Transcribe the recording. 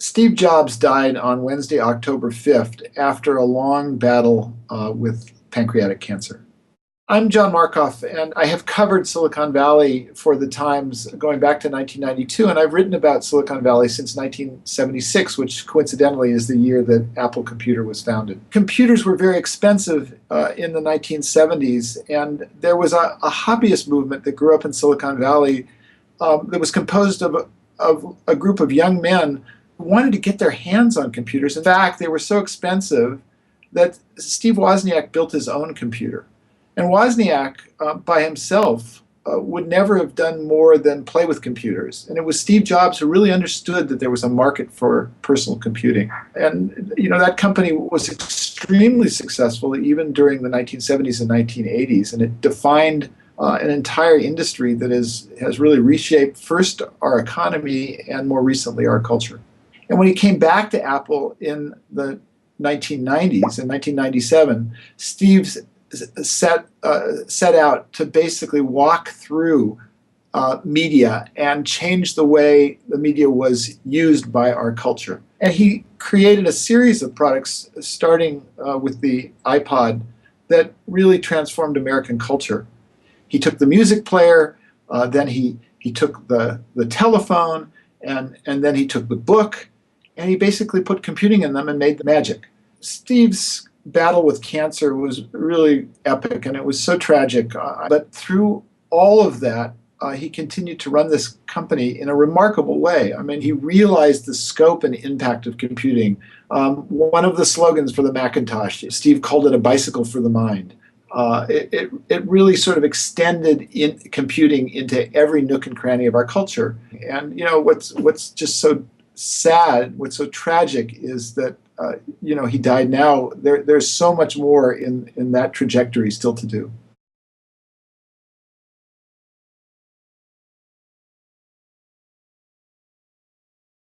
Steve Jobs died on Wednesday, October 5th, after a long battle with pancreatic cancer. I'm John Markoff, and I have covered Silicon Valley for the Times going back to 1992, and I've written about Silicon Valley since 1976, which coincidentally is the year that Apple Computer was founded. Computers were very expensive in the 1970s, and there was a hobbyist movement that grew up in Silicon Valley that was composed of a group of young men who wanted to get their hands on computers. In fact, they were so expensive that Steve Wozniak built his own computer. And Wozniak, by himself, would never have done more than play with computers. And it was Steve Jobs who really understood that there was a market for personal computing. And that company was extremely successful even during the 1970s and 1980s. And it defined an entire industry that has really reshaped first our economy and more recently our culture. And when he came back to Apple in the 1990s, in 1997, Steve set out to basically walk through media and change the way the media was used by our culture. And he created a series of products, starting with the iPod, that really transformed American culture. He took the music player, then he took the telephone, and then he took the book, and he basically put computing in them and made the magic. Steve's battle with cancer was really epic, and it was so tragic. But through all of that, he continued to run this company in a remarkable way. I mean, he realized the scope and impact of computing. One of the slogans for the Macintosh, Steve called it a bicycle for the mind. It really sort of extended computing into every nook and cranny of our culture. And what's just so sad, what's so tragic is that he died now. There's so much more in that trajectory still to do.